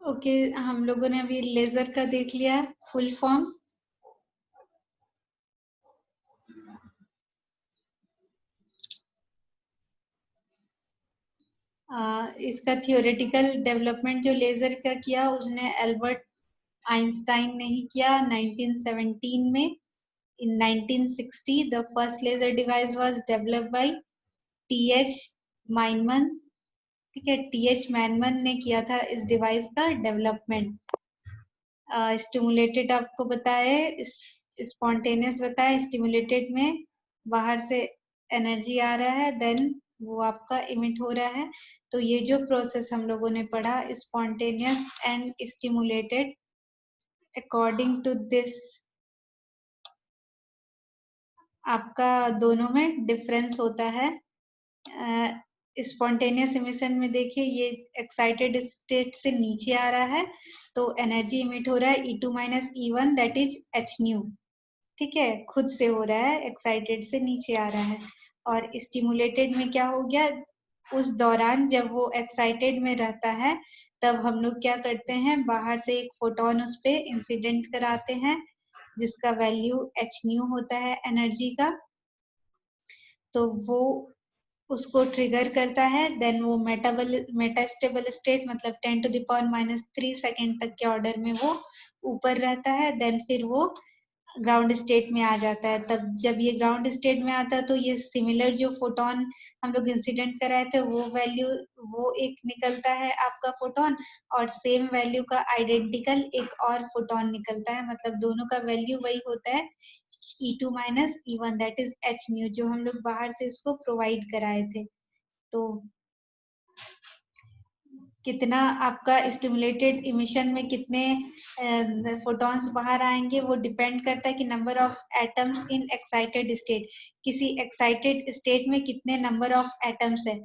Okay, हम लोगों ने अभी लेजर का देख लिया फुल फॉर्म। इसका थियोरेटिकल डेवलपमेंट जो लेजर का किया उसने एल्बर्ट आइंस्टाइन ने ही किया 1917 में। In 1960 the first laser device was developed by TH Maiman. ठीक है, टीएच मैनमन ने किया था इस डिवाइस का डेवलपमेंट। स्टिमुलेटेड आपको बताए, स्पॉन्टेनियस बताए, स्टिमुलेटेड में बाहर से एनर्जी आ रहा है, देन वो आपका इमिट हो रहा है। तो ये जो प्रोसेस हम लोगों ने पढ़ा spontaneous and stimulated, according to this आपका दोनों में डिफरेंस होता है। स्पॉन्टेनियस इमिशन में देखिए ये एक्साइटेड स्टेट से नीचे आ रहा है तो एनर्जी इमिट हो रहा है E2 minus E1 that is H new. ठीक है, खुद से हो रहा है, एक्साइटेड से नीचे आ रहा है। और स्टिमुलेटेड में क्या हो गया, उस दौरान जब वो एक्साइटेड में रहता है तब हम लोग क्या करते हैं, बाहर से एक फोटोन उस पे इंसिडेंट कराते हैं जिसका वैल्यू एच न्यू होता है एनर्जी का। तो वो उसको ट्रिगर करता है, देन वो मेटास्टेबल स्टेट मतलब 10⁻³ सेकेंड तक के ऑर्डर में वो ऊपर रहता है, देन फिर वो ग्राउंड स्टेट में आ जाता है। तब जब ये ग्राउंड स्टेट में आता है तो ये सिमिलर जो फोटोन हम लोग इंसिडेंट कराए थे वो वैल्यू, वो एक निकलता है आपका फोटोन, और सेम वैल्यू का आइडेंटिकल एक और फोटोन निकलता है, मतलब दोनों का वैल्यू वही होता है E2 minus E1 that is H new, जो हम लोग बाहर से इसको प्रोवाइड कराए थे। तो कितना आपका स्टिमुलेटेड इमिशन में कितने फोटॉन्स बाहर आएंगे वो डिपेंड करता है कि number of atoms in excited state, किसी एक्साइटेड स्टेट में कितने नंबर ऑफ एटम्स है।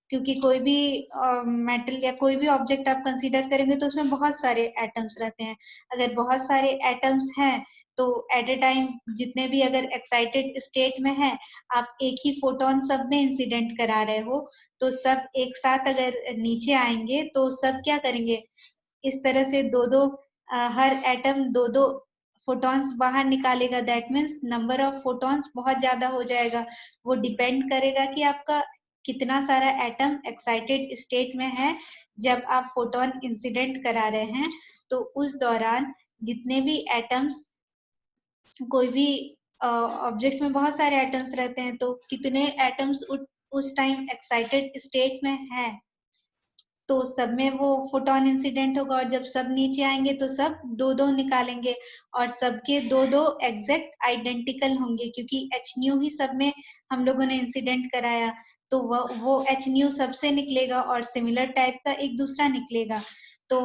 क्योंकि कोई भी मेटल या कोई भी ऑब्जेक्ट आप कंसीडर करेंगे तो उसमें बहुत सारे एटम्स रहते हैं। अगर बहुत सारे एटम्स हैं तो एट ए टाइम जितने भी अगर एक्साइटेड स्टेट में है आप एक ही फोटोन सब में इंसिडेंट करा रहे हो, तो सब एक साथ अगर नीचे आएंगे तो सब क्या करेंगे, इस तरह से दो दो हर एटम दो दो फोटॉन्स बाहर निकालेगा, that means number of photons बहुत ज्यादा हो जाएगा। वो डिपेंड करेगा कि आपका कितना सारा एटम एक्साइटेड स्टेट में है जब आप फोटोन इंसिडेंट करा रहे हैं। तो उस दौरान जितने भी एटम्स, कोई भी ऑब्जेक्ट में बहुत सारे एटम्स रहते हैं तो कितने एटम्स उस टाइम एक्साइटेड स्टेट में है तो सब में वो फोटोन इंसिडेंट होगा, और जब सब नीचे आएंगे तो सब दो दो निकालेंगे और सबके दो दो एग्जैक्ट आइडेंटिकल होंगे क्योंकि एच न्यू ही सब में हम लोगों ने इंसिडेंट कराया। तो वो एच न्यू सबसे निकलेगा और सिमिलर टाइप का एक दूसरा निकलेगा। तो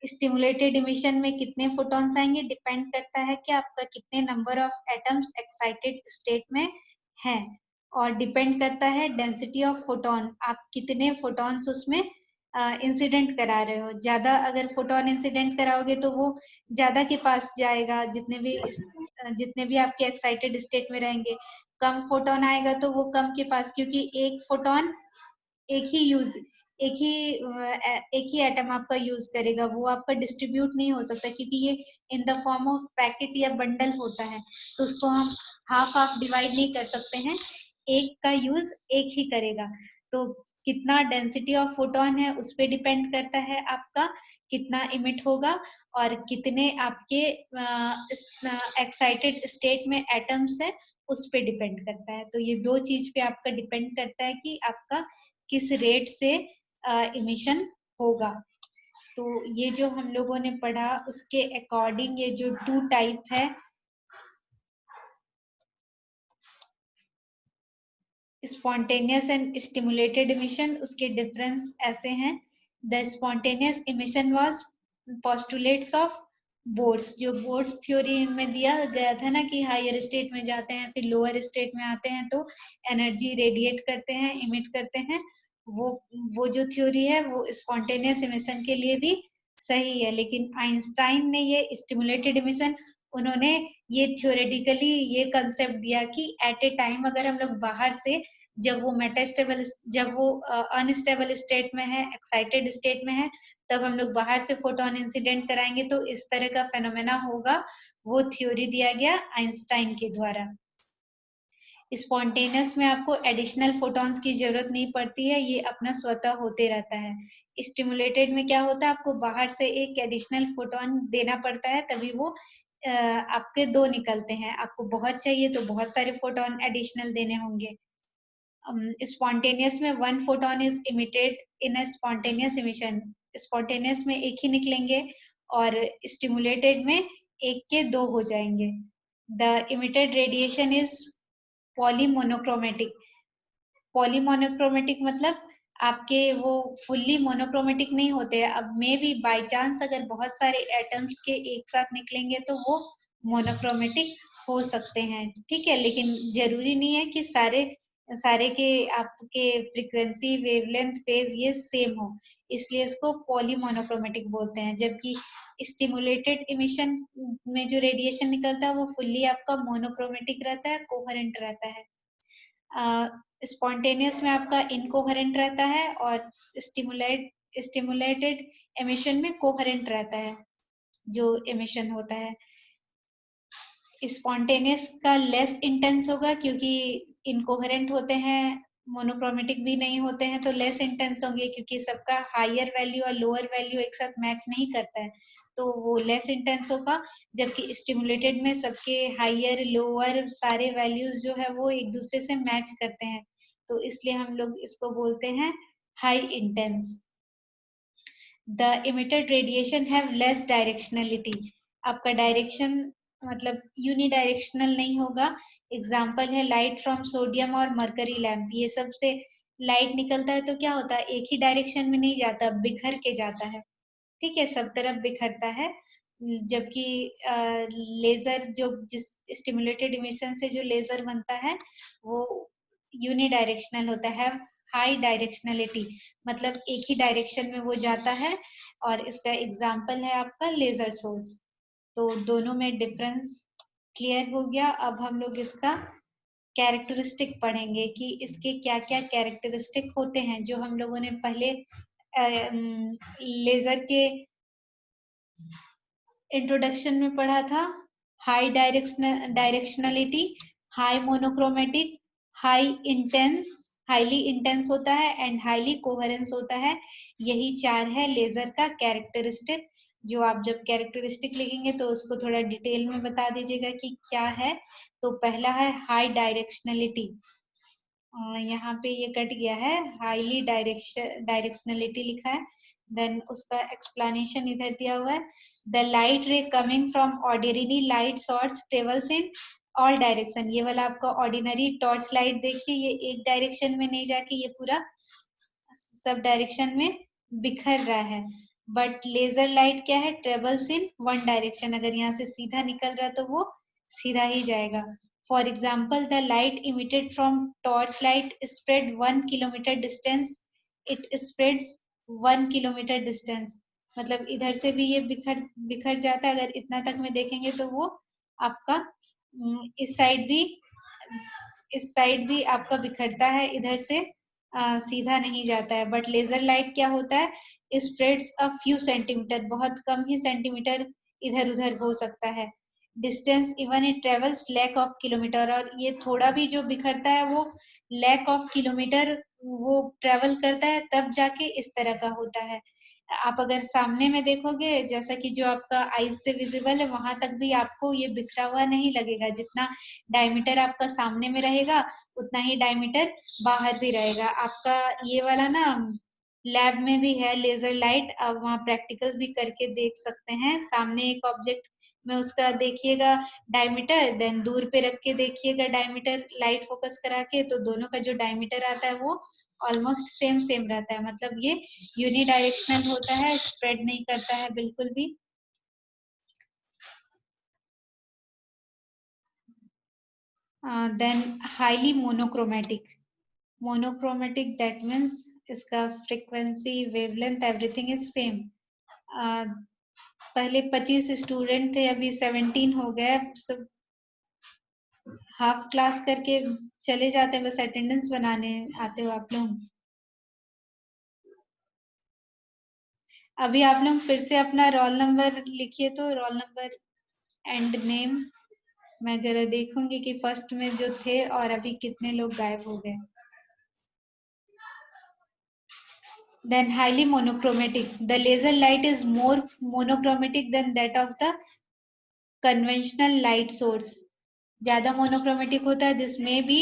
स्टिमुलेटेड इमिशन में कितने फोटॉन्स आएंगे डिपेंड करता है कि आपका कितने number of atoms excited state में है, और डिपेंड करता है डेंसिटी ऑफ फोटोन, आप कितने फोटॉन्स उसमें इंसिडेंट करा रहे हो। ज्यादा अगर फोटोन इंसिडेंट कराओगे तो वो ज्यादा के पास जाएगा, जितने भी आपके एक्साइटेड स्टेट में रहेंगे। कम फोटोन आएगा तो वो कम के पास, क्योंकि एक फोटोन एक ही यूज एक ही एटम आपका यूज करेगा, वो आपका डिस्ट्रीब्यूट नहीं हो सकता क्योंकि ये in the form of packet या बंडल होता है, तो उसको हम हाफ हाफ डिवाइड नहीं कर सकते हैं, एक का यूज एक ही करेगा। तो कितना डेंसिटी ऑफ फोटोन है उस पर डिपेंड करता है आपका कितना इमिट होगा, और कितने आपके एक्साइटेड स्टेट में एटम्स है उस पे डिपेंड करता है। तो ये दो चीज पे आपका डिपेंड करता है कि आपका किस रेट से इमिशन होगा। तो ये जो हम लोगों ने पढ़ा उसके अकॉर्डिंग ये जो 2 टाइप है, स्पॉन्टेनियस एंड स्टिमुलेटेड इमिशन, उसके डिफरेंस ऐसे हैं। The spontaneous emission was postulates of boards, जो बोर्ड्स थ्योरी में दिया गया था ना कि हायर स्टेट में जाते हैं फिर लोअर स्टेट में आते हैं तो एनर्जी रेडिएट करते हैं, इमिट करते हैं, वो जो थ्योरी है वो स्पॉन्टेनियस इमिशन के लिए भी सही है। लेकिन आइंस्टाइन ने ये स्टिमुलेटेड इमिशन, उन्होंने ये थ्योरेटिकली ये कंसेप्ट दिया कि एट ए टाइम अगर हम लोग बाहर से जब वो मेटास्टेबल, जब वो अनस्टेबल स्टेट में है, एक्साइटेड स्टेट में है, तब हम लोग बाहर से फोटोन इंसिडेंट कराएंगे तो इस तरह का फेनोमेना होगा। वो थ्योरी दिया गया आइंस्टाइन के द्वारा। स्पॉन्टेनियस में आपको एडिशनल फोटॉन्स की जरूरत नहीं पड़ती है, ये अपना स्वतः होते रहता है। स्टिमुलेटेड में क्या होता है, आपको बाहर से एक एडिशनल फोटोन देना पड़ता है, तभी वो आपके 2 निकलते हैं। आपको बहुत चाहिए तो बहुत सारे फोटोन एडिशनल देने होंगे। स्पॉन्टेनियस में 1 photon is emitted in a spontaneous emission. Spontaneous में एक ही निकलेंगे और स्टिमुलेटेड में एक के 2 हो जाएंगे। The emitted radiation is polymonochromatic. Polymonochromatic मतलब आपके वो फुल्ली मोनोक्रोमेटिक नहीं होते। अब मे भी बाय चांस अगर बहुत सारे एटम्स के एक साथ निकलेंगे तो वो मोनोक्रोमेटिक हो सकते हैं, ठीक है, लेकिन जरूरी नहीं है कि सारे सारे के आपके फ्रीक्वेंसी, वेवलेंथ, फेज ये सेम हो, इसलिए इसको पॉलीमोनोक्रोमेटिक बोलते हैं। जबकि स्टिमुलेटेड इमिशन में जो रेडिएशन निकलता है वो फुल्ली आपका मोनोक्रोमेटिक रहता है, कोहेरेंट रहता है। स्पॉन्टेनियस में आपका इनकोहेरेंट रहता है और स्टिमुलेटेड एमिशन में कोहेरेंट रहता है जो एमिशन होता है। स्पॉन्टेनियस का लेस इंटेंस होगा क्योंकि इनकोहेरेंट होते हैं, मोनोक्रोमेटिक भी नहीं होते हैं, तो लेस इंटेंस होंगे क्योंकि सबका हायर वैल्यू और लोअर वैल्यू एक साथ मैच नहीं करता है, तो वो लेस इंटेंस होगा। जबकि स्टिमुलेटेड में सबके हायर लोअर सारे वैल्यूज जो है वो एक दूसरे से मैच करते हैं, तो इसलिए हम लोग इसको बोलते हैं high intense. The emitted radiation have less directionality. आपका डायरेक्शन मतलब यूनिडायरेक्शनल नहीं होगा। एग्जाम्पल है लाइट फ्रॉम सोडियम और मरकरी लैम्प। ये सब से लाइट निकलता है तो क्या होता है, एक ही डायरेक्शन में नहीं जाता, बिखर के जाता है, ठीक है, सब तरफ बिखरता है। जबकि लेजर जो जिस स्टिमुलेटेड इमिशन से जो लेजर बनता है वो यूनिडायरेक्शनल होता है, हाई डायरेक्शनलिटी, मतलब एक ही डायरेक्शन में वो जाता है। और इसका एग्जाम्पल है आपका लेजर सोर्स। तो दोनों में डिफरेंस क्लियर हो गया। अब हम लोग इसका कैरेक्टरिस्टिक पढ़ेंगे कि इसके क्या क्या कैरेक्टरिस्टिक होते हैं, जो हम लोगों ने पहले लेजर के इंट्रोडक्शन में पढ़ा था। High directionality, high monochromatic, high intense, highly intense होता है एंड हाईली कोहेरेंस होता है। यही 4 है लेजर का कैरेक्टरिस्टिक। जो आप जब कैरेक्टरिस्टिक लिखेंगे तो उसको थोड़ा डिटेल में बता दीजिएगा कि क्या है। तो पहला है हाई डायरेक्शनलिटी, यहाँ पे ये कट गया है, हाईली डायरेक्शनलिटी लिखा है, देन उसका एक्सप्लेनेशन इधर दिया हुआ है। The light ray coming from ordinary light source travels in all direction. ये वाला आपका ऑर्डिनरी टॉर्च लाइट देखिए, ये एक डायरेक्शन में नहीं जाके ये पूरा सब डायरेक्शन में बिखर रहा है। बट लेजर लाइट क्या है, ट्रेवल्स इन वन डायरेक्शन, अगर यहाँ से सीधा निकल रहा है तो वो सीधा ही जाएगा। For example the light emitted from torch light spread 1 kilometre distance, it spreads 1 kilometre distance, मतलब इधर से भी ये बिखर बिखर जाता है। अगर इतना तक में देखेंगे तो वो आपका इस साइड भी आपका बिखरता है, इधर से सीधा नहीं जाता है। बट लेजर लाइट क्या होता है, स्प्रेड्स अ फ्यू सेंटीमीटर, बहुत कम ही सेंटीमीटर इधर उधर हो सकता है। Distance even it travels lakh of kilometer, और ये थोड़ा भी जो बिखरता है वो लैक ऑफ किलोमीटर वो ट्रेवल करता है, तब जाके इस तरह का होता है। आप अगर सामने में देखोगे, जैसा कि जो आपका आईज से विजिबल है, वहां तक भी आपको ये बिखरा हुआ नहीं लगेगा। जितना डायमीटर आपका सामने में रहेगा उतना ही डायमीटर बाहर भी रहेगा। आपका ये वाला ना लैब में भी है लेजर लाइट, आप वहाँ प्रैक्टिकल भी करके देख सकते हैं। सामने एक ऑब्जेक्ट में उसका देखिएगा डायमीटर, देन दूर पे रख के देखिएगा डायमीटर लाइट फोकस करा के, तो दोनों का जो डायमीटर आता है वो ऑलमोस्ट सेम सेम रहता है, मतलब ये यूनिडायरेक्शनल होता है, स्प्रेड नहीं करता है बिल्कुल भी। Then highly monochromatic, monochromatic that means इसका frequency, wavelength, everything is same. पहले 25 स्टूडेंट थे, अभी 17 हो गए सब। हाफ क्लास करके चले जाते हैं, बस अटेंडेंस बनाने आते हो आप लोग। अभी आप लोग फिर से अपना रोल नंबर लिखिए, तो रोल नंबर एंड नेम। मैं जरा देखूंगी कि फर्स्ट में जो थे और अभी कितने लोग गायब हो गए। Then highly monochromatic. The laser light is more monochromatic than that of the conventional light source. ज्यादा monochromatic होता है. This may be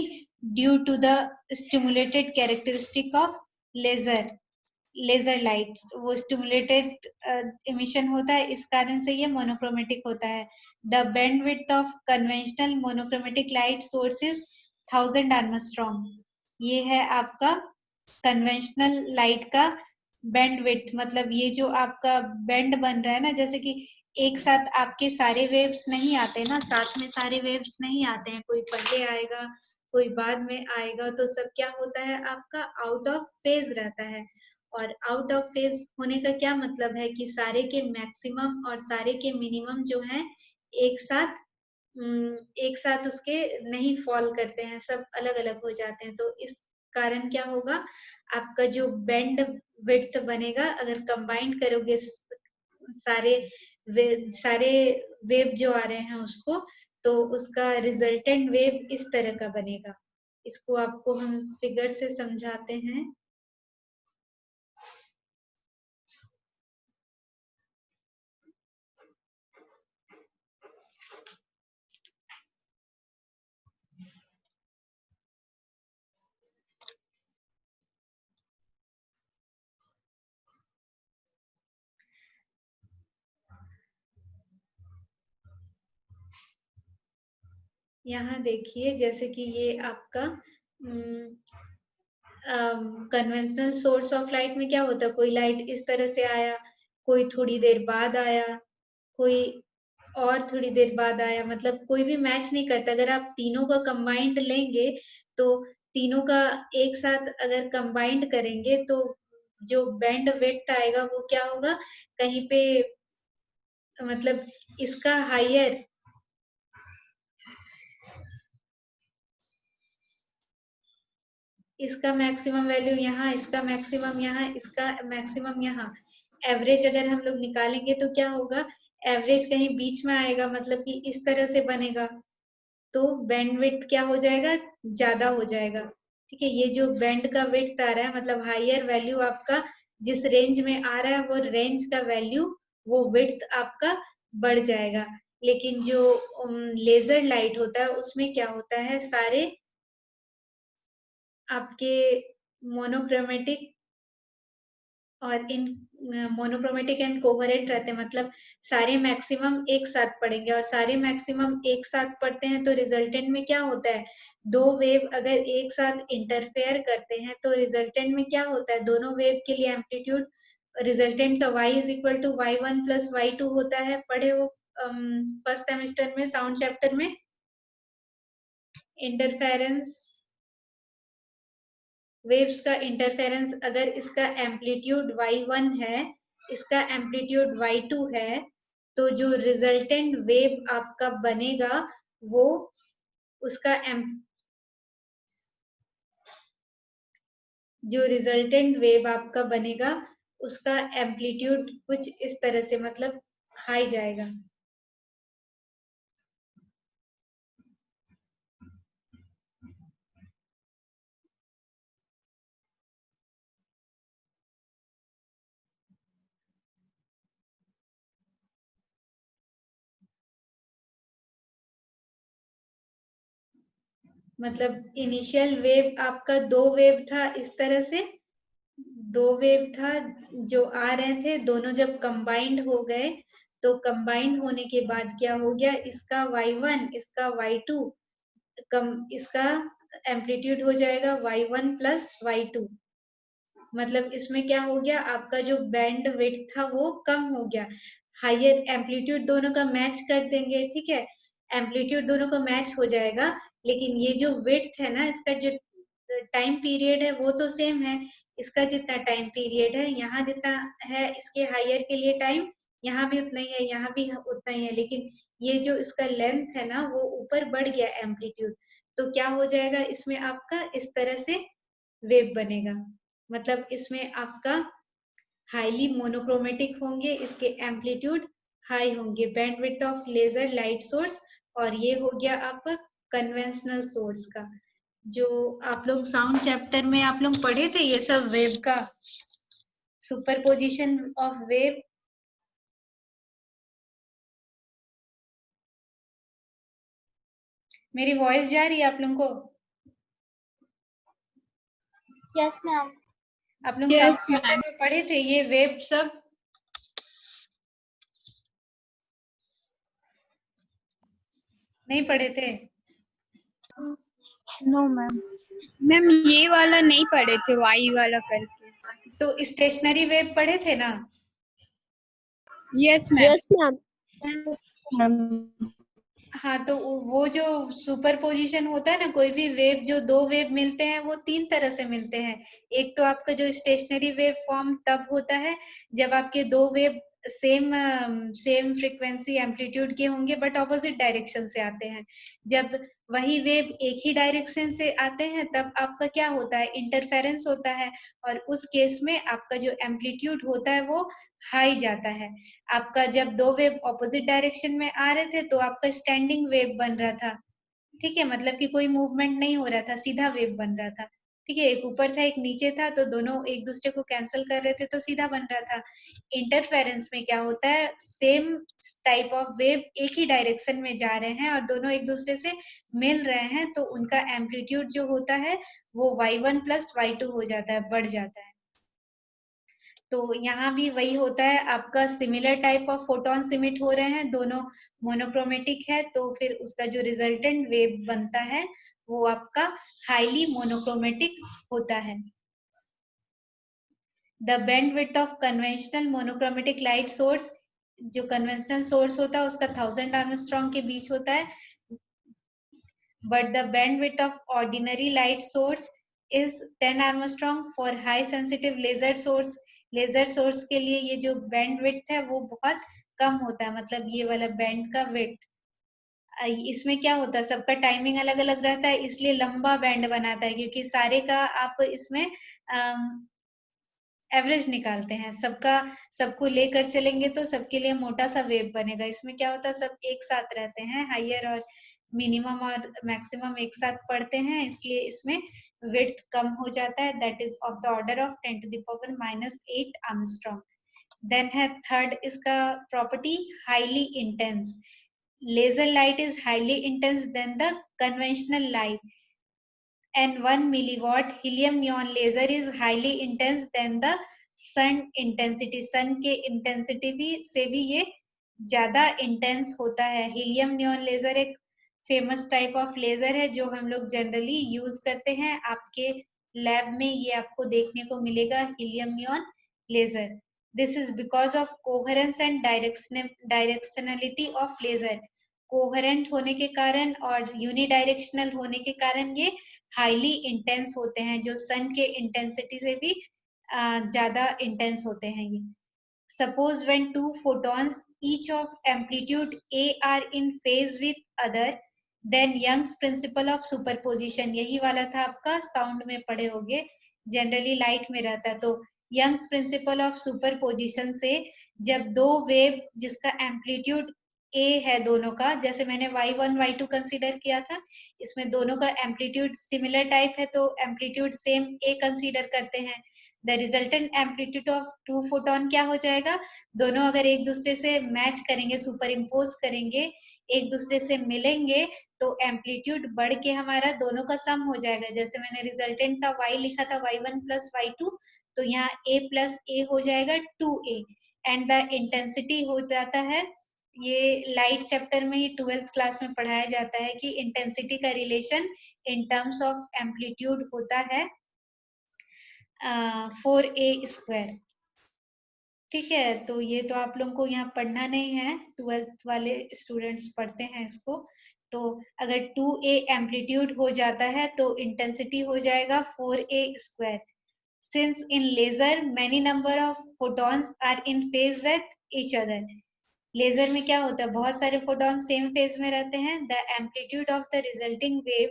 due to the stimulated characteristic of laser. Laser light वो स्टिमुलेटेड इमिशन होता है, इस कारण से ये मोनोक्रोमेटिक होता है. The bandwidth of conventional monochromatic light source is 1000 angstrom. ये है आपका कन्वेंशनल लाइट का बैंड विड्थ. मतलब ये जो आपका बैंड बन रहा है ना, जैसे कि एक साथ आपके सारे वेव्स नहीं आते ना, साथ में सारे वेव्स नहीं आते हैं, कोई पहले आएगा कोई बाद में आएगा, तो सब क्या होता है आपका आउट ऑफ फेज रहता है. और आउट ऑफ फेज होने का क्या मतलब है कि सारे के मैक्सिमम और सारे के मिनिमम जो है एक साथ एक साथ उसके नहीं फॉल करते हैं, सब अलग अलग हो जाते हैं. तो इस कारण क्या होगा, आपका जो बैंड विड्थ बनेगा, अगर कंबाइन करोगे सारे सारे वेव जो आ रहे हैं उसको, तो उसका रिजल्टेंट वेव इस तरह का बनेगा. इसको आपको हम फिगर से समझाते हैं. यहाँ देखिए, जैसे कि ये आपका कन्वेंशनल सोर्स ऑफ लाइट में क्या होता है, कोई लाइट इस तरह से आया, कोई थोड़ी देर बाद आया, कोई और थोड़ी देर बाद आया, मतलब कोई भी मैच नहीं करता. अगर आप तीनों का कंबाइंड लेंगे, तो तीनों का एक साथ अगर कंबाइंड करेंगे, तो जो बैंड विड्थ आएगा वो क्या होगा, कहीं पे मतलब इसका हायर, इसका मैक्सिमम वैल्यू यहाँ, इसका मैक्सिमम यहाँ, इसका मैक्सिमम यहाँ. एवरेज अगर हम लोग निकालेंगे तो क्या होगा, एवरेज कहीं बीच में आएगा, मतलब कि इस तरह से बनेगा, तो बैंड विड्थ क्या हो जाएगा, ज्यादा हो जाएगा. ठीक है, ये जो बैंड का विड्थ आ रहा है, मतलब हायर वैल्यू आपका जिस रेंज में आ रहा है, वो रेंज का वैल्यू, वो विड्थ आपका बढ़ जाएगा. लेकिन जो लेजर लाइट होता है, उसमें क्या होता है, सारे आपके मोनोक्रोमेटिक और इन मोनोक्रोमेटिक एंड कोहेरेंट रहते हैं, मतलब सारे मैक्सिमम एक साथ पढ़ेंगे, और सारे मैक्सिमम एक साथ पढ़ते हैं तो रिजल्टेंट में क्या होता है, दो वेव अगर एक साथ इंटरफेयर करते हैं, तो रिजल्टेंट में क्या होता है, दोनों वेव के लिए एम्पलीट्यूड रिजल्टेंट का y is equal to y1 plus y2 होता है. पढ़े हो फर्स्ट सेमेस्टर में साउंड चैप्टर में इंटरफेरेंस, वेव्स का इंटरफेरेंस. अगर इसका एम्पलीट्यूड y1 है, इसका एम्पलीट्यूड y2 है, तो जो रिजल्टेंट वेव आपका बनेगा, वो उसका जो रिजल्टेंट वेव आपका बनेगा, उसका एम्पलीट्यूड कुछ इस तरह से, मतलब हाई जाएगा. मतलब इनिशियल वेव आपका दो वेव था इस तरह से, दो वेव था जो आ रहे थे, दोनों जब कंबाइंड हो गए, तो कंबाइंड होने के बाद क्या हो गया, इसका y1 इसका y2, कम इसका एम्पलीट्यूड हो जाएगा y1 प्लस y2. मतलब इसमें क्या हो गया, आपका जो बैंड विड्थ था वो कम हो गया. हायर एम्पलीट्यूड दोनों का मैच कर देंगे, ठीक है, एम्पलीट्यूड दोनों का मैच हो जाएगा, लेकिन ये जो विड्थ है ना, इसका जो टाइम पीरियड है वो तो सेम है. इसका जितना टाइम पीरियड है यहाँ जितना है, इसके हायर के लिए टाइम यहाँ भी उतना ही है, यहाँ भी उतना ही है, लेकिन ये जो इसका लेंथ है ना, वो ऊपर बढ़ गया एम्पलीट्यूड. तो क्या हो जाएगा इसमें आपका, इस तरह से वेव बनेगा। मतलब इसमें आपका हाईली मोनोक्रोमेटिक होंगे, इसके एम्पलीट्यूड हाई होंगे, bandwidth of laser light source. और ये हो गया आपका कन्वेंशनल सोर्स का, जो आप लोग साउंड चैप्टर में आप लोग पढ़े थे ये सब वेव का, सुपरपोजिशन ऑफ वेव। मेरी वॉइस जा रही है आप लोगों को? Yes ma'am. आप लोग साउंड चैप्टर में पढ़े थे ये वेव सब? नहीं पढ़े थे? No ma'am. मैम ये वाला नहीं पढ़े थे, वाई वाला करके। तो स्टेशनरी वेव पढ़े थे ना? Yes ma'am. Yes ma'am. हाँ, तो वो जो सुपरपोजिशन होता है ना, कोई भी वेव, जो दो वेव मिलते हैं वो तीन तरह से मिलते हैं। एक तो आपका जो स्टेशनरी वेव फॉर्म तब होता है जब आपके दो वेव सेम फ्रीक्वेंसी एम्पलीट्यूड के होंगे बट ऑपोजिट डायरेक्शन से आते हैं। जब वही वेव एक ही डायरेक्शन से आते हैं तब आपका क्या होता है, इंटरफेरेंस होता है, और उस केस में आपका जो एम्पलीट्यूड होता है वो हाई जाता है। आपका जब दो वेव ऑपोजिट डायरेक्शन में आ रहे थे तो आपका स्टैंडिंग वेव बन रहा था, ठीक है, मतलब कि कोई मूवमेंट नहीं हो रहा था, सीधा वेव बन रहा था, ठीक है। एक ऊपर था एक नीचे था, तो दोनों एक दूसरे को कैंसिल कर रहे थे तो सीधा बन रहा था। इंटरफेरेंस में क्या होता है, सेम टाइप ऑफ वेव एक ही डायरेक्शन में जा रहे हैं और दोनों एक दूसरे से मिल रहे हैं, तो उनका एम्पलीट्यूड जो होता है वो y1 प्लस y2 हो जाता है, बढ़ जाता है। तो यहाँ भी वही होता है, आपका similar type of photons emit हो रहे हैं, दोनों मोनोक्रोमेटिक है, तो फिर उसका जो रिजल्टेंट वेव बनता है वो आपका हाईली मोनोक्रोमेटिक होता है। The bandwidth of conventional monochromatic light source, जो कन्वेंशनल सोर्स होता है उसका 1000 आर्मस्ट्रॉन्ग के बीच होता है, but the bandwidth of ordinary light source is 10 armstrong for high sensitive laser source। Laser source के लिए ये जो बैंड विड्थ है वो बहुत कम होता है, मतलब ये वाला बैंड का विड्थ। इसमें क्या होता है, सबका टाइमिंग अलग अलग रहता है, इसलिए लंबा बैंड बनाता है, क्योंकि सारे का आप इसमें एवरेज निकालते हैं, सबका सबको लेकर चलेंगे तो सबके लिए मोटा सा वेव बनेगा। इसमें क्या होता है, सब एक साथ रहते हैं, हायर और मिनिमम और मैक्सिमम एक साथ पढ़ते हैं, इसलिए इसमें विड्थ कम हो जाता है, that is of the order of 10⁻⁻8 Armstrong. Then है थर्ड इसका property, highly intense. Laser light is highly intense then the conventional light, and 1 milliwatt helium neon laser is highly intense than the sun intensity। sun के intensity से भी ये ज्यादा intense होता है। helium neon laser एक famous type of laser है जो हम लोग generally use करते हैं, आपके lab में ये आपको देखने को मिलेगा, helium neon laser। this is because of coherence and directionality of laser। Coherent होने के कारण और यूनिडायरेक्शनल होने के कारण ये हाईली इंटेंस होते हैं, जो सन के इंटेंसिटी से भी ज्यादा इंटेंस होते हैं ये। Suppose when two photons each of amplitude a are in phase with other, then Young's principle of superposition, यही वाला था आपका, साउंड में पढ़े होंगे, जनरली लाइट में रहता है। तो यंग्स प्रिंसिपल ऑफ सुपरपोजिशन से जब दो वेव जिसका एम्पलीट्यूड ए है दोनों का, जैसे मैंने y1 y2 कंसीडर किया था, इसमें दोनों का एम्पलीट्यूड सिमिलर टाइप है तो एम्पलीट्यूड सेम ए कंसीडर करते हैं। The resultant amplitude of two photon क्या हो जाएगा, दोनों अगर एक दूसरे से मैच करेंगे, सुपर इम्पोज करेंगे, एक दूसरे से मिलेंगे, तो एम्पलीट्यूड बढ़ के हमारा दोनों का सम हो जाएगा। जैसे मैंने रिजल्टेंट का y लिखा था y1 प्लस y2, तो यहाँ a प्लस a हो जाएगा 2a, एंड द इंटेंसिटी हो जाता है, ये लाइट चैप्टर में ही 12th क्लास में पढ़ाया जाता है कि इंटेंसिटी का relation in terms of amplitude होता है 4a²। ठीक है, तो ये तो आप लोगों को यहाँ पढ़ना नहीं है, 12th वाले स्टूडेंट्स पढ़ते हैं इसको। तो अगर 2a एम्पलीट्यूड हो जाता है तो इंटेंसिटी हो जाएगा 4a²। Since in laser many number of photons are in phase with each other, laser में क्या होता है, बहुत सारे फोटॉन सेम फेज में रहते हैं, the amplitude of the resulting wave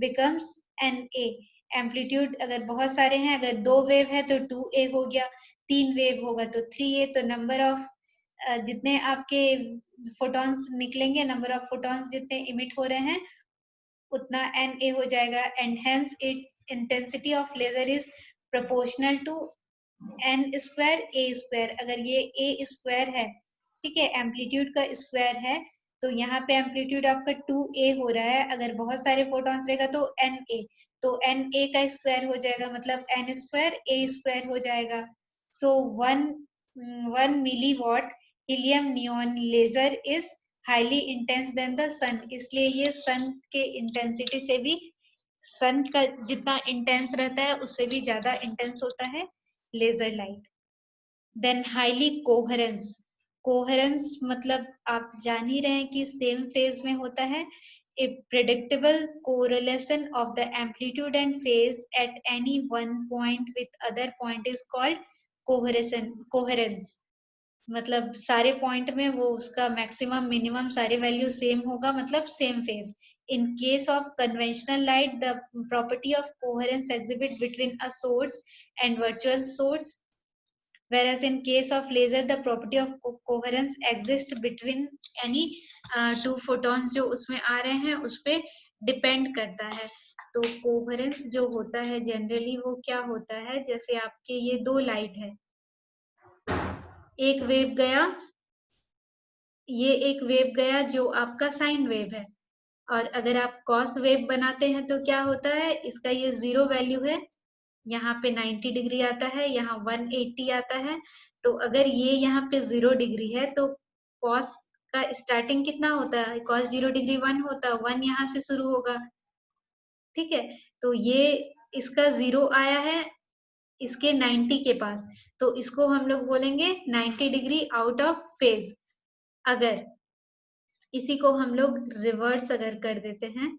becomes NA. Amplitude अगर बहुत सारे हैं, अगर 2 वेव है तो 2A हो गया, 3 वेव होगा तो 3A. तो नंबर ऑफ जितने आपके फोटॉन्स निकलेंगे, नंबर ऑफ फोटॉन्स जितने इमिट हो रहे हैं उतना Na हो जाएगा. And hence its intensity of laser is proportional to n square a square. अगर ये a स्क्वायर है, ठीक है, एम्पलीट्यूड का स्क्वायर है, तो यहाँ पे एम्पलीट्यूड आपका 2a हो रहा है. अगर बहुत सारे फोटॉन्स रहेगा तो na, तो na का स्क्वायर हो जाएगा, मतलब n स्क्वायर a स्क्वायर हो जाएगा. So 1 milliwatt helium neon laser is highly intense then the sun. इसलिए ये सन के इंटेंसिटी से भी, सन का जितना इंटेंस रहता है उससे भी ज्यादा इंटेंस होता है laser light. Then highly coherence. Coherence मतलब आप जान ही रहे हैं कि सेम फेज में होता है. A predictable correlation of the amplitude and phase at any one point with other point is called coherence. मतलब सारे पॉइंट में वो उसका मैक्सिमम मिनिमम सारे वैल्यू सेम होगा, मतलब same phase. In case of conventional light, the property of coherence exhibit between a source and virtual source, whereas in case of laser, the property of coherence exists between any two photons जो उसमें आ रहे हैं उस पे depend करता है. तो coherence जो होता है जनरली वो क्या होता है, जैसे आपके ये 2 लाइट है, एक वेव गया, ये एक वेव गया जो आपका साइन वेव है, और अगर आप कॉस वेव बनाते हैं तो क्या होता है, इसका ये 0 वैल्यू है, यहाँ पे 90 डिग्री आता है, यहाँ 180 आता है. तो अगर ये यहाँ पे 0 डिग्री है तो कॉस का स्टार्टिंग कितना होता है, कॉस 0 डिग्री 1 होता है, 1 यहाँ से शुरू होगा, ठीक है. तो ये इसका 0 आया है इसके 90 के पास, तो इसको हम लोग बोलेंगे 90 डिग्री आउट ऑफ फेज. अगर इसी को हम लोग रिवर्स अगर कर देते हैं,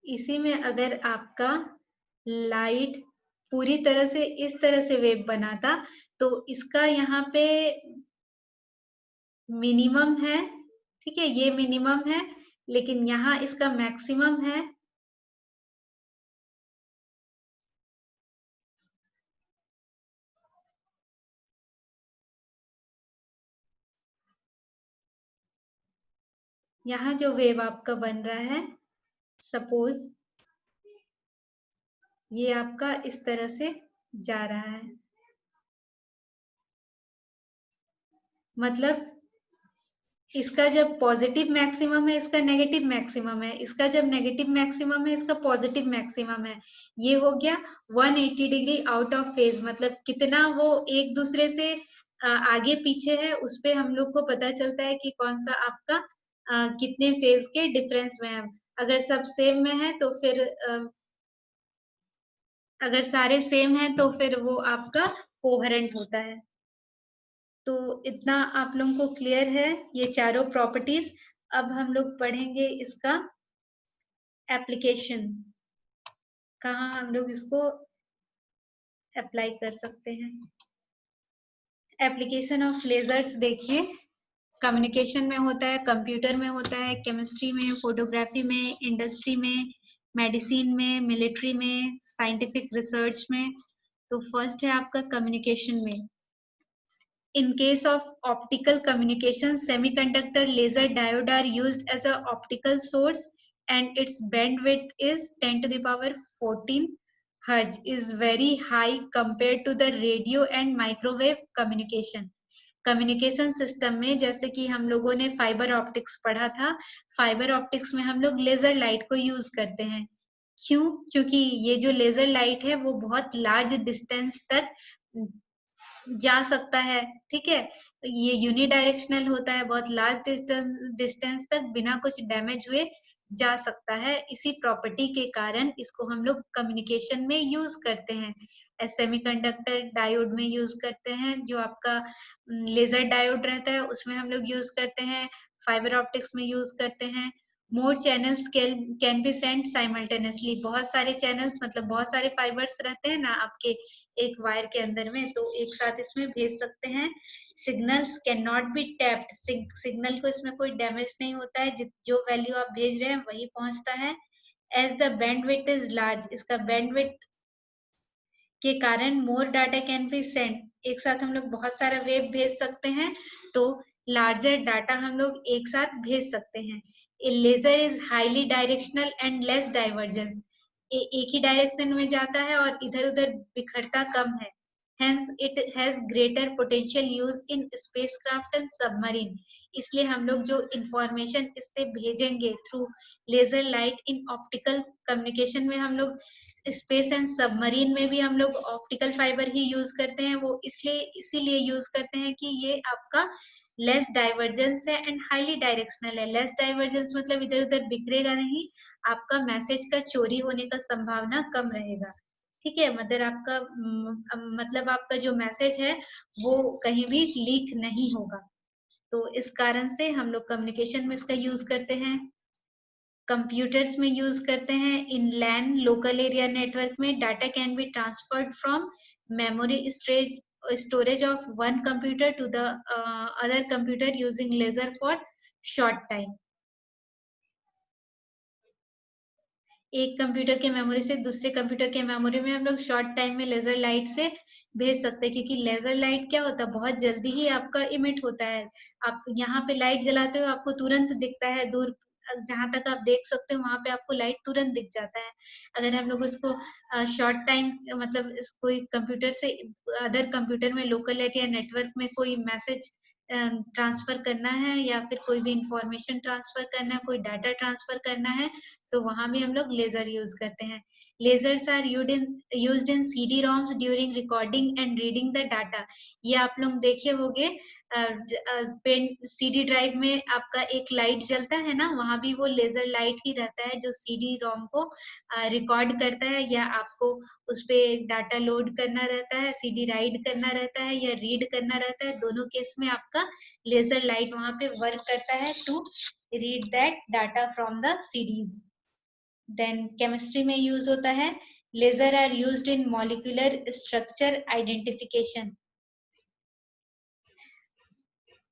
इसी में अगर आपका लाइट पूरी तरह से इस तरह से वेव बनाता तो इसका यहाँ पे मिनिमम है, ठीक है, ये मिनिमम है, लेकिन यहाँ इसका मैक्सिमम है. यहाँ जो वेव आपका बन रहा है, सपोज ये आपका इस तरह से जा रहा है, मतलब इसका जब पॉजिटिव मैक्सिमम है इसका नेगेटिव मैक्सिमम है, इसका जब नेगेटिव मैक्सिमम है इसका पॉजिटिव मैक्सिमम है. ये हो गया 180 डिग्री आउट ऑफ फेज. मतलब कितना वो एक दूसरे से आगे पीछे है उस पे हम लोग को पता चलता है कि कौन सा आपका कितने फेज के डिफरेंस में है. अगर सब सेम में है तो फिर अगर सारे सेम है तो फिर वो आपका कोहेरेंट होता है. तो इतना आप लोगों को क्लियर है ये चारों प्रॉपर्टीज. अब हम लोग पढ़ेंगे इसका एप्लीकेशन, कहाँ हम लोग इसको अप्लाई कर सकते हैं. एप्लीकेशन ऑफ लेजर्स देखिए, कम्युनिकेशन में होता है, कंप्यूटर में होता है, केमिस्ट्री में, फोटोग्राफी में, इंडस्ट्री में, मेडिसिन में, मिलिट्री में, साइंटिफिक रिसर्च में. तो फर्स्ट है आपका कम्युनिकेशन में. In case of optical communication, semiconductor laser diode are used as an optical source and its bandwidth is 10 to the power 14 Hz, is very high compared to the radio and microwave communication. Communication system में जैसे कि हम लोगों ने fibre optics पढ़ा था, fibre optics में हम लोग लेजर लाइट को यूज करते हैं. क्यों? क्योंकि ये जो लेजर लाइट है वो बहुत लार्ज डिस्टेंस तक जा सकता है, ठीक है. ये यूनिडायरेक्शनल होता है, बहुत लार्ज डिस्टेंस तक बिना कुछ डैमेज हुए जा सकता है. इसी प्रॉपर्टी के कारण इसको हम लोग कम्युनिकेशन में यूज करते हैं. सेमीकंडक्टर डायोड में यूज करते हैं, जो आपका लेजर डायोड रहता है उसमें हम लोग यूज करते हैं, फाइबर ऑप्टिक्स में यूज करते हैं, more channels can be sent simultaneously, बहुत सारे चैनल्स मतलब बहुत सारे फाइबर्स रहते हैं ना आपके एक वायर के अंदर में, तो एक साथ इसमें भेज सकते हैं। Signals can not be tapped, signal को इसमें कोई डैमेज नहीं होता है, जो वैल्यू आप भेज रहे हैं वही पहुंचता है। As the bandwidth is large, इसका बैंडविड्थ के कारण more data can be send, एक साथ हम लोग बहुत सारा वेव भेज सकते हैं, तो लार्जर डाटा हम लोग एक साथ भेज सकते हैं। A laser is highly directional and less divergence, एक ही डायरेक्शन में जाता है और इधर उधर बिखरता कम है। Hence it has greater potential use in spacecraft and submarine, इसलिए हम लोग जो इंफॉर्मेशन इससे भेजेंगे through laser light in optical communication में, हम लोग स्पेस एंड सबमरीन में भी हम लोग ऑप्टिकल फाइबर ही यूज करते हैं। वो इसीलिए यूज करते हैं कि ये आपका लेस डाइवर्जेंस है एंड हाईली डायरेक्शनल है। लेस डाइवर्जेंस मतलब इधर उधर बिखरेगा नहीं, आपका मैसेज का चोरी होने का संभावना कम रहेगा। ठीक है, मतलब आपका जो मैसेज है वो कहीं भी लीक नहीं होगा। तो इस कारण से हम लोग कम्युनिकेशन में इसका यूज करते हैं, कंप्यूटर्स में यूज करते हैं। In LAN local area network में data can be transferred from memory storage of one computer to the other computer using laser for short time. एक कंप्यूटर के मेमोरी से दूसरे कंप्यूटर के मेमोरी में हम लोग शॉर्ट टाइम में लेजर लाइट से भेज सकते हैं, क्योंकि लेजर लाइट क्या होता है, बहुत जल्दी ही आपका इमिट होता है। आप यहाँ पे लाइट जलाते हो आपको तुरंत दिखता है, दूर जहां तक आप देख सकते हो वहां पे आपको लाइट तुरंत दिख जाता है। अगर हम लोग उसको शॉर्ट टाइम मतलब कोई कंप्यूटर से अदर कंप्यूटर में लोकल एरिया नेटवर्क में कोई मैसेज ट्रांसफर करना है या फिर कोई भी इंफॉर्मेशन ट्रांसफर करना है, कोई डाटा ट्रांसफर करना है, तो वहां भी हम लोग लेजर यूज करते हैं। Lasers are used in CD ROMs during recording and reading the data. ये आप लोग देखे होंगे पेन सीडी ड्राइव में आपका एक लाइट जलता है ना, वहां भी वो लेजर लाइट ही रहता है जो सीडी रॉम को रिकॉर्ड करता है, या आपको उस पे डाटा लोड करना रहता है, सीडी राइड करना रहता है या रीड करना रहता है, दोनों केस में आपका लेजर लाइट वहां पे वर्क करता है to read that data from the CDs. Then chemistry में यूज होता है, laser are used in molecular structure identification.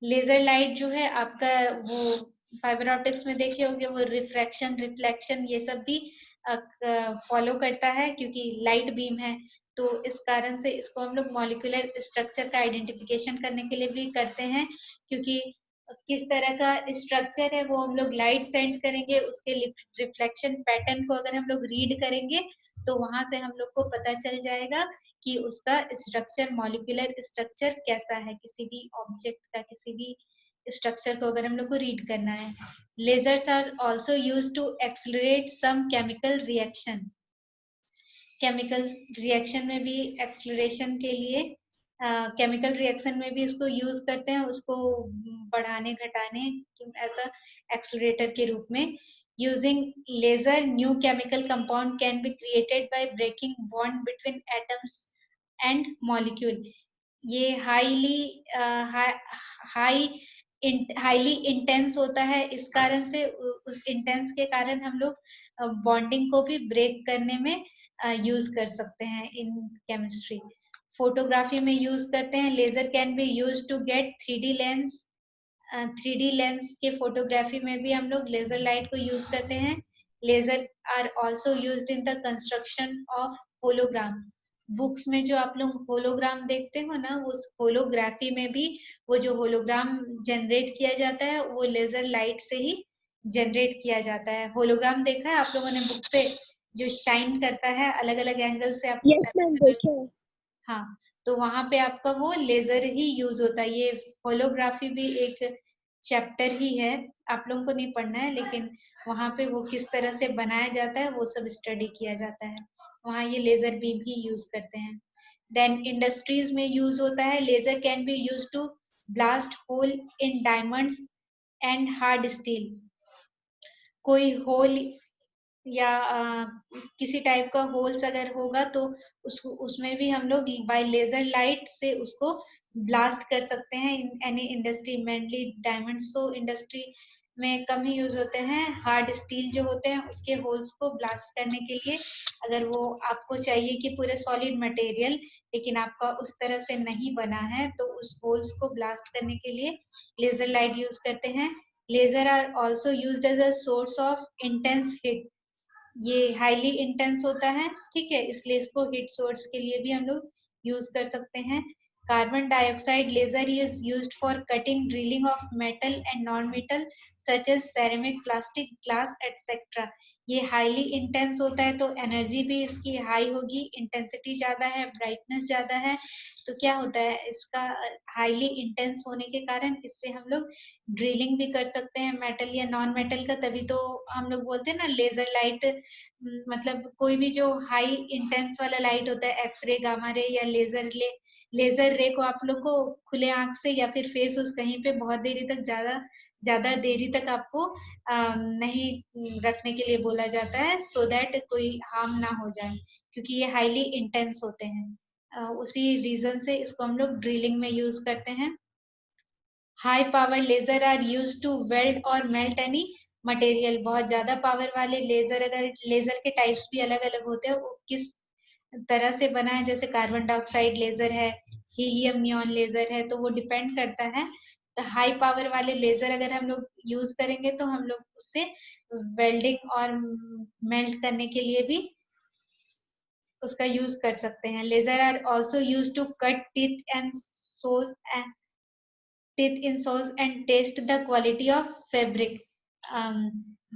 Laser light जो है आपका वो फाइबर ऑप्टिक्स में देखे होंगे, वो रिफ्रैक्शन रिफ्लेक्शन ये सब भी फॉलो करता है, क्योंकि लाइट बीम है, तो इस कारण से इसको हम लोग मॉलिक्यूलर स्ट्रक्चर का आइडेंटिफिकेशन करने के लिए भी करते हैं, क्योंकि किस तरह का स्ट्रक्चर है वो हम लोग लाइट सेंड करेंगे, उसके रिफ्लेक्शन पैटर्न को अगर हम लोग रीड करेंगे तो वहां से हम लोग को पता चल जाएगा कि उसका स्ट्रक्चर मॉलिक्यूलर स्ट्रक्चर कैसा है, किसी भी ऑब्जेक्ट का किसी भी स्ट्रक्चर को अगर हम लोग को रीड करना है। Lasers are also used to accelerate some chemical reaction. Chemical reaction में भी एक्सेलरेशन के लिए केमिकल रिएक्शन में भी इसको यूज करते हैं, उसको बढ़ाने घटाने ऐसा एक्सेलरेटर के रूप में। Using laser new chemical compound can be created by breaking bond between atoms and molecule. ये हाईली इंटेंस होता है, इस कारण से उस इंटेंस के कारण हम लोग बॉन्डिंग को भी ब्रेक करने में यूज कर सकते हैं इन केमिस्ट्री। फोटोग्राफी में यूज करते हैं, laser can be use to get 3D lens. 3D lens के फोटोग्राफी में भी हम लोग लेजर लाइट को यूज करते हैं। Lasers are also used in the construction of hologram. Books में जो आप लोग होलोग्राम देखते हो ना, उस होलोग्राफी में भी वो जो होलोग्राम जनरेट किया जाता है वो लेजर लाइट से ही जनरेट किया जाता है। होलोग्राम देखा है आप लोगों ने बुक पे, जो शाइन करता है अलग अलग एंगल से आपको यस मैम देखे। हाँ, तो वहां पे आपका वो लेजर ही यूज होता है। ये होलोग्राफी भी एक चैप्टर ही है, आप लोगों को नहीं पढ़ना है, लेकिन वहां पे वो किस तरह से बनाया जाता है वो सब स्टडी किया जाता है, वहां ये लेजर बीम ही यूज करते हैं। देन इंडस्ट्रीज में यूज होता है, laser can be use to blast hole in diamonds and hard steel. कोई होल या किसी टाइप का होल्स अगर होगा तो उसमें भी हम लोग बाय लेजर लाइट से उसको ब्लास्ट कर सकते हैं in any industry, mainly diamonds तो इंडस्ट्री में कम ही यूज होते हैं। हार्ड स्टील जो होते हैं उसके होल्स को ब्लास्ट करने के लिए, अगर वो आपको चाहिए कि पूरे सॉलिड मटेरियल लेकिन आपका उस तरह से नहीं बना है, तो उस होल्स को ब्लास्ट करने के लिए लेजर लाइट यूज करते हैं। Lasers are also used as a source of intense heat. ये हाईली इंटेंस होता है, ठीक है, इसलिए इसको हीट सोर्स के लिए भी हम लोग यूज कर सकते हैं। Carbon dioxide laser is used for cutting drilling of metal and non metal such as ceramic, plastic, glass etcetera. ये हाईली इंटेंस होता है तो एनर्जी भी इसकी हाई होगी, इंटेंसिटी ज्यादा है, ब्राइटनेस ज्यादा है, तो क्या होता है इसका हाईली इंटेंस होने के कारण इससे हम लोग ड्रिलिंग भी कर सकते हैं मेटल या नॉन मेटल का। तभी तो हम लोग बोलते हैं ना लेजर लाइट, मतलब कोई भी जो हाई इंटेंस वाला लाइट होता है, एक्सरे, गामा रे या लेजर रे को आप लोग को खुले आंख से या फिर फेस उस कहीं पे बहुत देरी तक ज्यादा देरी तक आपको नहीं रखने के लिए बोला जाता है, सो दैट कोई हार्म ना हो जाए, क्योंकि ये हाईली इंटेंस होते हैं। उसी रीजन से इसको हम लोग ड्रिलिंग में यूज करते हैं। High power laser are use to weld और मेल्ट एनी मटेरियल। बहुत ज्यादा पावर वाले लेजर, अगर लेजर के टाइप्स भी अलग अलग होते हैं, वो किस तरह से बना है, जैसे कार्बन डाइऑक्साइड लेजर है, हीलियम नियॉन लेजर है, तो वो डिपेंड करता है। तो हाई पावर वाले लेजर अगर हम लोग यूज करेंगे तो हम लोग उससे वेल्डिंग और मेल्ट करने के लिए भी उसका यूज कर सकते हैं। Lasers are also use to cut teeth in saws and test the quality of fabric.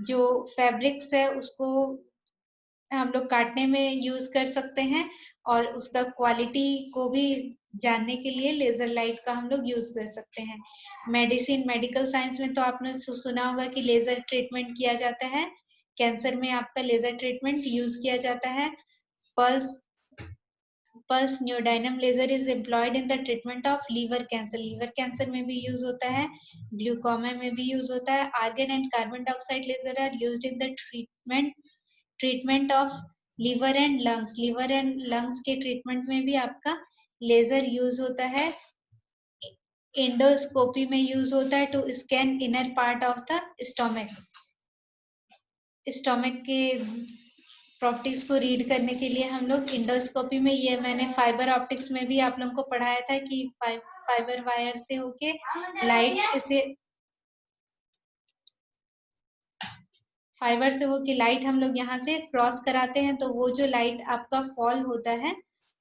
जो फैब्रिक्स है उसको हम लोग काटने में यूज कर सकते हैं, और उसका क्वालिटी को भी जानने के लिए लेजर लाइट का हम लोग यूज कर सकते हैं। मेडिसिन, मेडिकल साइंस में तो आपने सुना होगा कि लेजर ट्रीटमेंट किया जाता है। कैंसर में आपका लेजर ट्रीटमेंट यूज किया जाता है। Pulse pulse neodymium laser is employed in the treatment of liver cancer. Liver cancer में भी यूज होता है, ग्लूकोमा में भी यूज होता है। Argon and carbon dioxide laser are used in the treatment of liver and lungs. Liver and lungs के treatment में भी आपका लेजर यूज होता है। एंडोस्कोपी में यूज होता है to scan inner part of the stomach. Stomach के प्रॉपर्टीज को रीड करने के लिए हम लोग इंडोस्कोपी में, ये मैंने फाइबर ऑप्टिक्स में भी आप लोगों को पढ़ाया था कि फाइबर वायर से होके लाइट्स इसे फाइबर से होके लाइट हम लोग यहाँ से क्रॉस कराते हैं, तो वो जो लाइट आपका फॉल होता है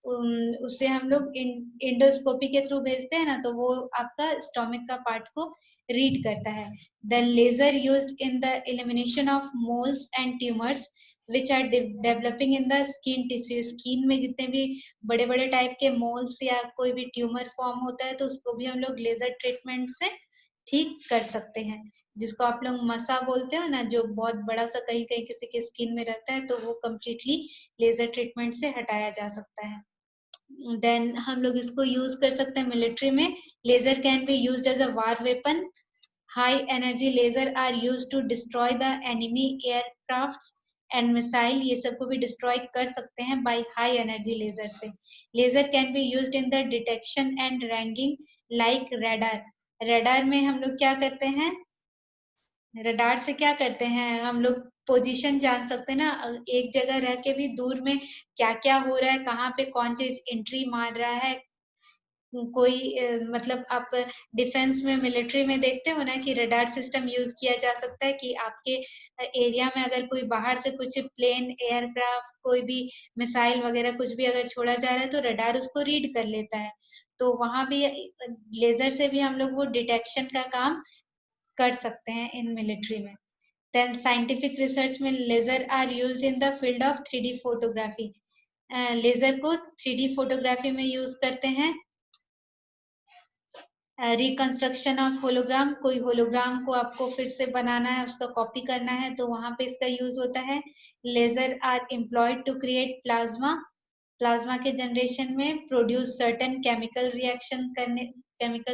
उससे हम लोग इंडोस्कोपी के थ्रू भेजते हैं ना, तो वो आपका स्टोमक का पार्ट को रीड करता है। The laser used in the elimination of moles and tumours which are developing in the skin tissue. Skin में जितने भी बड़े बड़े टाइप के मोल्स या कोई भी ट्यूमर फॉर्म होता है, तो उसको भी हम लोग लेजर ट्रीटमेंट से ठीक कर सकते हैं। जिसको आप लोग मसा बोलते हो ना, जो बहुत बड़ा सा कहीं कहीं किसी के स्किन में रहता है, तो वो कम्प्लीटली लेजर ट्रीटमेंट से हटाया जा सकता है। देन हम लोग इसको यूज कर सकते हैं मिलिट्री में। Laser can be used as a war weapon. High energy laser are used to destroy the enemy aircrafts and missile. ये सबको भी डिस्ट्रॉय कर सकते हैं बाय हाई एनर्जी लेजर से। Laser can be used in the detection and ranking like radar. Radar में हम लोग क्या करते हैं, रडार से क्या करते हैं हम लोग, पोजीशन जान सकते हैं ना, एक जगह रह के भी दूर में क्या क्या हो रहा है, कहाँ पे कौन चीज एंट्री मार रहा है। कोई मतलब आप डिफेंस में, मिलिट्री में देखते हो ना कि रडार सिस्टम यूज किया जा सकता है कि आपके एरिया में अगर कोई बाहर से कुछ प्लेन, एयरक्राफ्ट, कोई भी मिसाइल वगैरह कुछ भी अगर छोड़ा जा रहा है, तो रडार उसको रीड कर लेता है। तो वहां भी लेजर से भी हम लोग वो डिटेक्शन का काम कर सकते हैं इन मिलिट्री में। देन साइंटिफिक रिसर्च में laser are used in the field of 3D photography. Laser को 3D फोटोग्राफी में यूज करते हैं। रिकंस्ट्रक्शन ऑफ होलोग्राम, कोई होलोग्राम को आपको फिर से बनाना है, उसका कॉपी करना है, तो वहां पे इसका यूज होता है। Laser are employed to create plasma. Plasma के जनरेशन में प्रोड्यूस सर्टेन केमिकल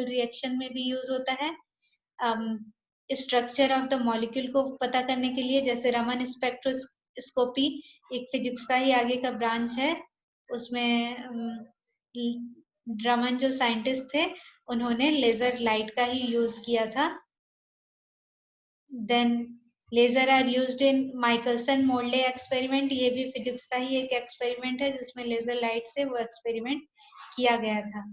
रिएक्शन में भी यूज होता है। स्ट्रक्चर ऑफ द मॉलिक्यूल को पता करने के लिए, जैसे रमन स्पेक्ट्रोस्कोपी एक फिजिक्स का ही आगे का ब्रांच है, उसमें रमन जो साइंटिस्ट थे उन्होंने लेजर लाइट का ही यूज किया था। Then laser are used in Michelson Morley experiment, ये भी फिजिक्स का ही एक एक्सपेरिमेंट है जिसमें लेजर लाइट से वो एक्सपेरिमेंट किया गया था.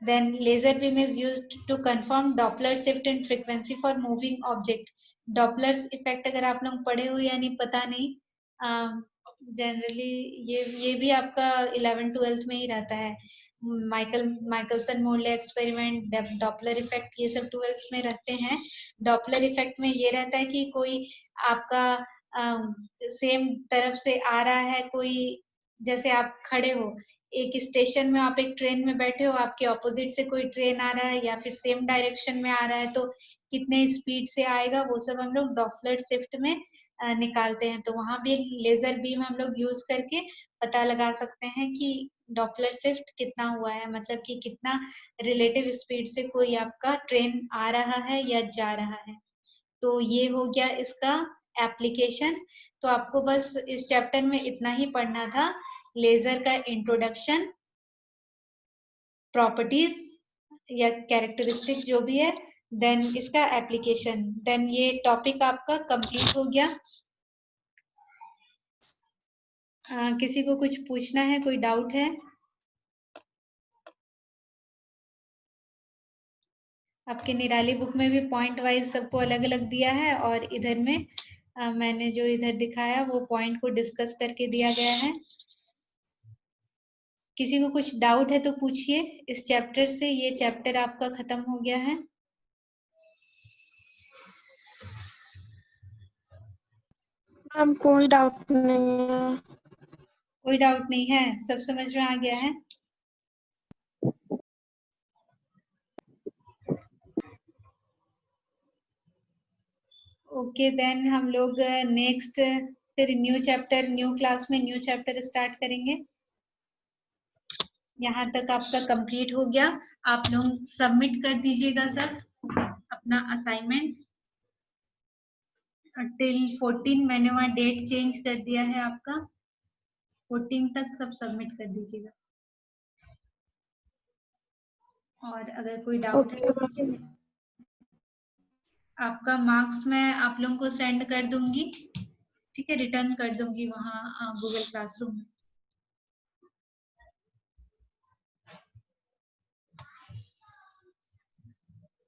Then laser beam is used to confirm Doppler shift in frequency for moving object. Doppler effect अगर आप लोग पढ़े हो या नहीं पता नहीं, जनरली ये भी आपका 11th-12th में ही रहता है. Michelson Morley experiment, Doppler effect, ये सब 12th में रहते हैं. डॉपलर इफेक्ट में ये रहता है कि कोई आपका सेम तरफ से आ रहा है, कोई जैसे आप खड़े हो एक स्टेशन में, आप एक ट्रेन में बैठे हो, आपके ऑपोजिट से कोई ट्रेन आ रहा है या फिर सेम डायरेक्शन में आ रहा है तो कितने स्पीड से आएगा, वो सब हम लोग डॉपलर शिफ्ट में निकालते हैं. तो वहां भी लेजर बीम हम लोग यूज करके पता लगा सकते हैं कि डॉपलर शिफ्ट कितना हुआ है, मतलब कि कितना रिलेटिव स्पीड से कोई आपका ट्रेन आ रहा है या जा रहा है. तो ये हो गया इसका एप्लीकेशन. तो आपको बस इस चैप्टर में इतना ही पढ़ना था, लेजर का इंट्रोडक्शन, प्रॉपर्टीज या कैरेक्टरिस्टिक जो भी है, देन इसका एप्लीकेशन, देन ये टॉपिक आपका कंप्लीट हो गया. किसी को कुछ पूछना है, कोई डाउट है? आपके निराली बुक में भी पॉइंट वाइज सबको अलग अलग दिया है और इधर में मैंने जो इधर दिखाया वो पॉइंट को डिस्कस करके दिया गया है. किसी को कुछ डाउट है तो पूछिए इस चैप्टर से. ये चैप्टर आपका खत्म हो गया है. मैम कोई डाउट नहीं है. कोई डाउट नहीं है, सब समझ में आ गया है. ओके देन हम लोग नेक्स्ट फिर न्यू चैप्टर, न्यू क्लास में न्यू चैप्टर स्टार्ट करेंगे. यहाँ तक आपका कंप्लीट हो गया. आप लोग सबमिट कर दीजिएगा सब अपना असाइनमेंट. टिल 14 मैंने वहाँ डेट चेंज कर दिया है आपका. 14 तक सब सबमिट कर दीजिएगा. और अगर कोई डाउट है तो पूछिए. आपका मार्क्स मैं आप लोगों को सेंड कर दूंगी, ठीक है, रिटर्न कर दूंगी वहाँ गूगल क्लासरूम में.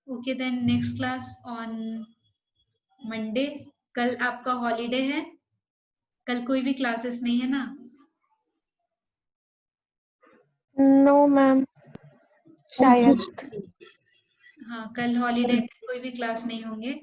Okay then next class on Monday. कल आपका हॉलीडे है, कल कोई भी क्लासेस नहीं है ना? नो मैम, शायद. हाँ कल हॉलीडे, कोई भी क्लास नहीं होंगे.